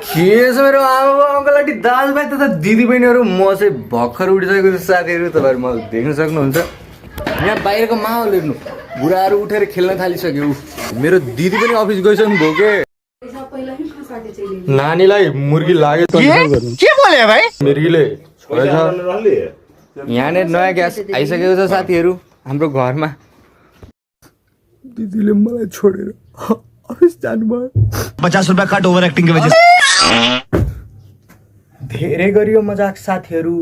के छ मेरो आमा अङ्कलटी दाजुभाइ तथा दिदीबहिनीहरू म चाहिँ भर्खर उठिसकेको छु साथीहरू। तपाईँहरू म देख्न सक्नुहुन्छ यहाँ बाहिरको माहौल हेर्नु, बुढाहरू उठेर खेल्न थालिसक्यो। मेरो दिदी पनि अफिस गइसक्नु भयो के। नानीलाई मुर्गी लाग्यो के बोले भाइ? मुर्गीले यहाँनिर नयाँ ग्यास आइसकेको छ साथीहरू हाम्रो घरमा। दिदीले मलाई छोडेर अफिस जानुभयो। 50 रुपया कट ओभर एक्टिङ के वजह से। धेरै गरियो मजाक साथीहरू,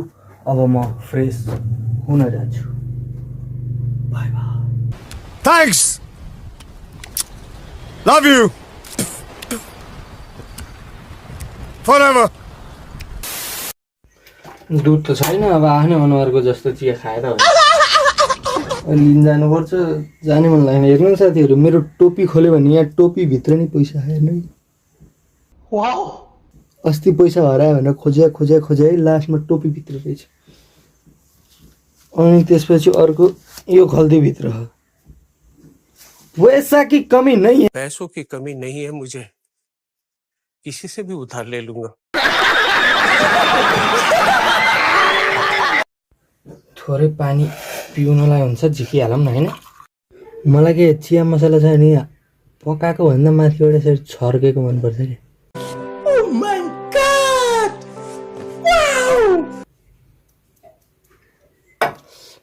अब म फ्रेस हुन जान्छु। Bye bye. Thanks, love you forever. दुध त छैन, अब आफ्नै अनुहारको जस्तो चिया खाएर लिन जानुपर्छ। जाने मन लागेन। हेर्नु साथीहरू, मेरो टोपी खोल्यो भने यहाँ टोपीभित्र नै पैसा हेर्नु। अस्ति पैसा हरायो भनेर खोजे लास्टमा टोपीभित्र रहेछ। अनि त्यसपछि अर्को यो खल्तीभित्र हो। पैसा की कमी नहीं है। पैसों की कमी नहीं है मुझे, किसी से भी उधार ले लूंगा। थोरै पानी पिउनलाई हुन्छ, झिकिहालौँ न होइन। मलाई के चिया मसला छ नि पकाएको भन्दा माथिबाट यसरी छर्केको मनपर्छ कि।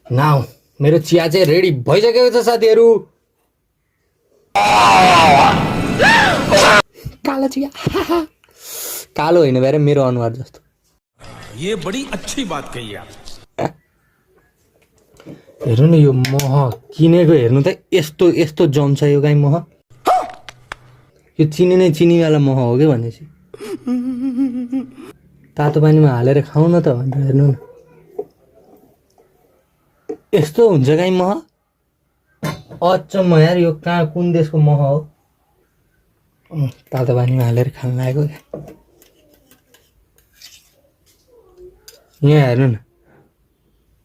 नाउ मेरो चिया चाहिँ रेडी भइसकेको छ साथीहरू। कालो चिया कालो होइन भएर मेरो अनुहार जस्तो। ये बड़ी अच्छी बात कही आप। हेर्नु न यो मह किनेको, हेर्नु त यस्तो यस्तो जम्छ यो गाई मह। यो चिनी नै चिनीवाला मह हो कि भनेपछि तातो पानीमा हालेर खाऊ न त भनेर। हेर्नु न यस्तो हुन्छ गाई मह। अचम्म यार, यो कहाँ कुन देशको मह हो। तातो पानीमा हालेर खान लागेको क्या। यहाँ हेर्नु न,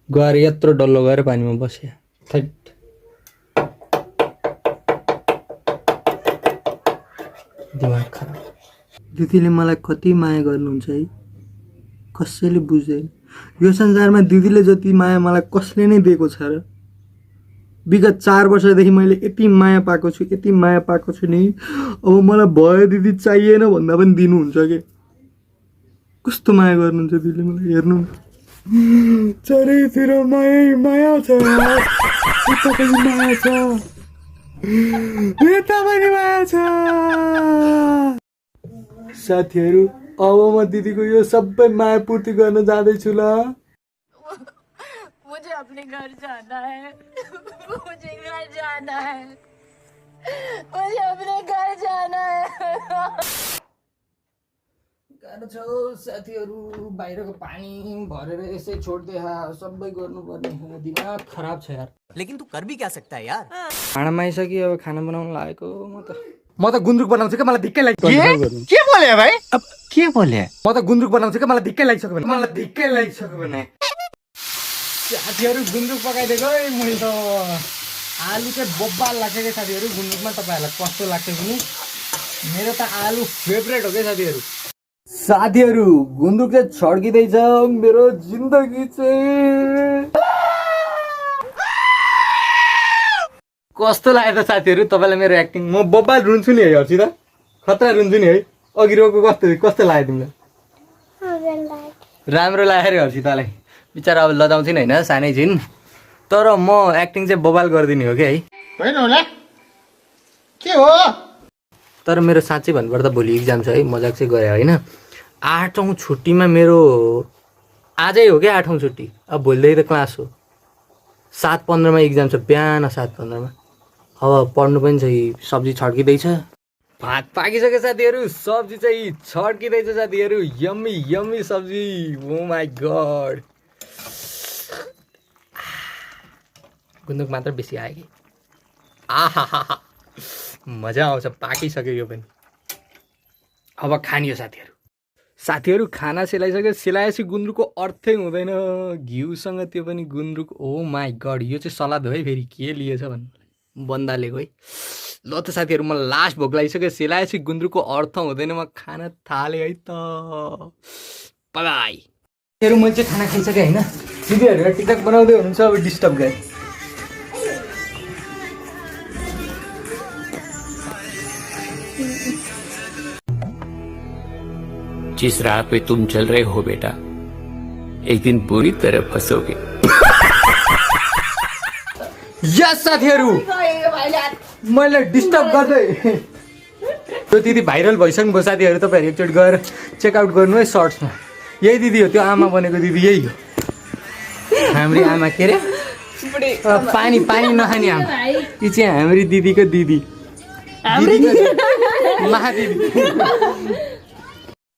गएर यत्रो डल्लो गएर पानीमा बस्यो। थैट दिमाग खराब। दिदीले मलाई कति माया गर्नुहुन्छ है, कसैले बुझ्दैन। यो संसारमा दिदीले जति माया मलाई कसले नै दिएको छ र। विगत 4 वर्षदेखि मैले यति माया पाएको छु, यति माया पाएको छु नि। अब मलाई भयो दिदी चाहिएन भन्दा पनि दिनुहुन्छ के। कस्तो माया गर्नुहुन्छ दिदीले मलाई। हेर्नु न चारैतिर माया माया छ, यता पनि माया छ, यता पनि माया छ। साथीहरू अब म दिदीको यो सबै माया पूर्ति गर्न जाँदैछु ल। मुझे अपने घर जाना है, मुझे घर जाना है, मुझे अपने घर जाना है। गाह्रो छ साथीहरू, बाहिरको पानी भरेर यसै छोड्दै सबै गर्नुपर्ने। दिमाग खराब छ यार। लेकिन तू कर भी क्या सकता है यार। खानामा आइसक्यो, अब खाना बनाउन लागेको। म त गुन्द्रुक बनाउँछु क्या, मलाई धिक्कै लाग्छ। के बोले भाइ? अब के बोले? म त गुन्द्रुक बनाउँछु क्या, मलाई धिक्कै लागिसक्यो भने। मलाई धिक्कै लागिसक्यो भने साथीहरू गुन्द्रुक पकाइदिएको है मैले त। आलु चाहिँ बोब्बाल लाग्छ क्या साथीहरू गुन्द्रुकमा। तपाईँहरूलाई कस्तो लाग्छ भने मेरो त आलु फेभरेट हो क्या साथीहरू। साथीहरू गुन्द्रुक चाहिँ छड्किँदैछ, मेरो जिन्दगी चाहिँ कस्तो लाग्यो त साथीहरू तपाईँलाई मेरो एक्टिङ। म बोब्बाल रुन्छु नि है हर्षि त, खतरा रुन्छु नि है। अघि रोको कस्तो लाग्यो तिमीलाई? राम्रो लाग्यो अरे हर्षि तँलाई। बिचरा अब लजाउँछिन् होइन, सानै छिन्, तर म एक्टिङ चाहिँ बोबाल गरिदिने हो कि है। होइन होला के हो? तर मेरो साँच्चै भन्नुपर्दा भोलि इक्जाम छ है। मजाक चाहिँ गरे होइन। 8औँ छुट्टीमा मेरो आजै हो क्या 8औँ छुट्टी। अब भोलिदेखि त क्लास हो। 7:15 इक्जाम छ, बिहान 7:15। अब पढ्नु पनि छ। सब्जी छड्किँदैछ, भात पाकिसक्यो साथीहरू, सब्जी चाहिँ छड्किँदैछ साथीहरू। यम्मी यम्मी सब्जी। ओ माई गड। गुन्द्रुक मात्र बेसी आयो कि। आहा मजा आउँछ। पाकिसक्यो यो पनि, अब खानियो साथीहरू। साथीहरू खाना सेलाइसक्यो। सेलाएपछि गुन्द्रुकको अर्थै हुँदैन, घिउसँग त्यो पनि गुन्द्रुक। ओ माई गड, यो चाहिँ सलाद हो है फेरि। के लिएछ भन्नु बन्दाले गई। ल त साथीहरू मलाई लास्ट भोक लागिसक्यो। सेलाएपछि गुन्द्रुकको अर्थ हुँदैन, म खाना थालेँ है त। By by. मैले चाहिँ खाना खाइसकेँ होइन। दिदीहरू टिकटक बनाउँदै हुनुहुन्छ, अब डिस्टर्ब गए। जिस राह पे तुम चल रहे हो बेटा, एक दिन बुरी तरह फंसोगे। यस साथीहरू, मैले डिस्टर्ब गर्दै त्यो दिदी भाइरल भइसक्नुभयो साथीहरू। तपाईँहरू एकचोटि गएर चेकआउट गर्नु है सर्ट्समा। यही दिदी हो, त्यो आमा बनेको दिदी यही हो। हाम्री आमा के अरे पानी पानी नखाने आमा, यी चाहिँ हाम्री दिदीको दिदी, महादिदी।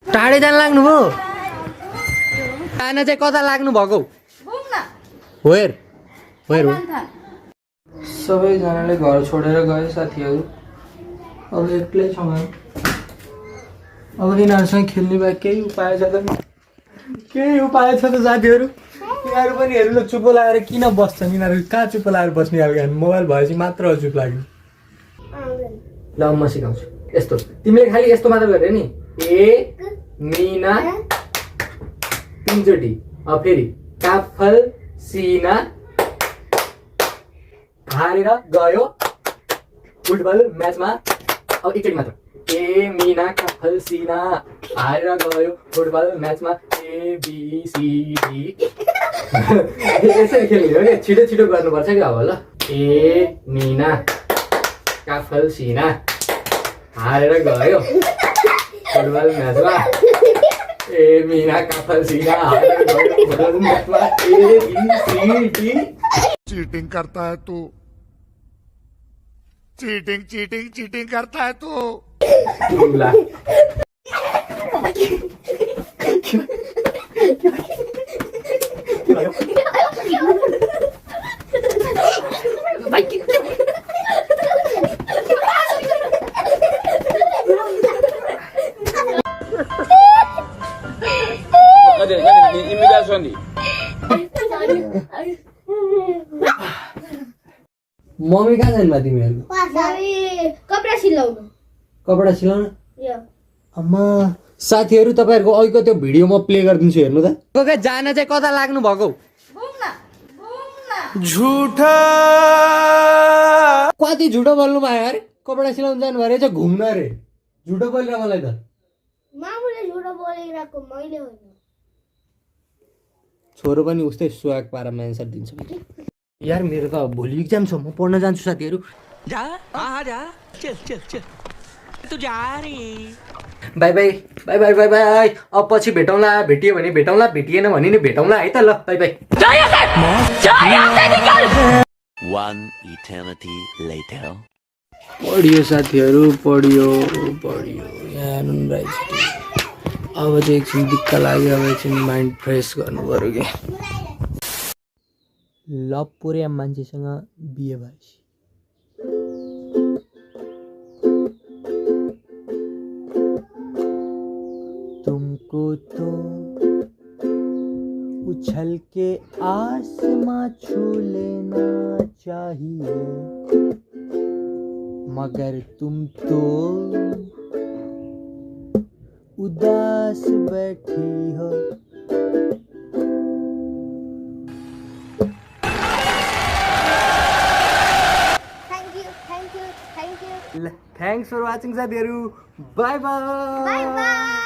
टाढै जान लाग्नुभयो? खाना चाहिँ कता लाग्नु भएको? वेयर वेयर हो? सबैजनाले घर छोडेर गए साथीहरू। अब एक्लै छौँ। अब यिनीहरूसँग खेल्ने बाहेक केही उपाय छ त? केही उपाय छ त साथीहरू? यिनीहरू पनि हेर्नु ल, चुप्पो लगाएर किन बस्छन्? यिनीहरू कहाँ चुप्पो लगाएर बस्ने खालको? मोबाइल भएपछि मात्र चुप लाग्ने। ल म सिकाउँछु। यस्तो तिमीले खालि यस्तो मात्र गरे नि, ए मिना तीनचोटि। अब फेरि काफल सिना हारेर गयो फुटबल म्याचमा। अब एकचोटि मात्र, ए मिना काफल सिना हारेर गयो फुटबल म्याचमा, ए बी सी डी। यसरी खेल्ने हो क्या, छिटो छिटो गर्नुपर्छ क्या अब। ल, ए मिना काफल सिना हारेर गयो फुटबल म्याचमा, ए मिना काफल सिना हारेर गयो फुटबल म्याचमा, A B C D. Cheating करता है तू, चीटिंग चीटिंग चीटिंग करता है तू। ला मम्मी कहाँ जानुभयो तिमीहरू? कपडा सिलाउनु। कपडा सिलाउनु? अम्मा साथीहरू, तपाईँहरूको अहिलेको त्यो भिडियो म प्ले गरिदिन्छु, हेर्नु त। कहाँ जान चाहिँ कता लाग्नु भएको? झुठा कति झुटो बोल्नु भयो अरे? कपडा सिलाउनु जानुभयो अरे, चाहिँ घुम्न अरे। झुटो बोलेर मलाई त मामुले झुटो बोलिरहेको मैले होइन। छोरो पनि उस्तै स्वाग पारामा एन्सर दिन्छ। यार मेरो त भोलि इक्जाम छ, म पढ्न जान्छु साथीहरू। जा जा चल चल चल तू जा रे। By by by by by by. अब पछि भेटौँला, भेटियो भने भेटौँला, भेटिएन भने नि भेटौँला है त। ल by by. One eternity later. पढियो साथीहरू, पढियो पढियो। यहाँ नुन राइस। अब चाहिँ एकछिन दिक्क लाग्यो, अब एकछिन माइन्ड फ्रेस गर्नु पऱ्यो कि। लभ पुर्या मान्छेसँग बिहे भएपछि तुमको तो उछल के आसमां छू लेना चाहिए, मगर तुम तो उदास बैठी हो। थ्याङ्क्स फर वाचिङ साथीहरू। By by.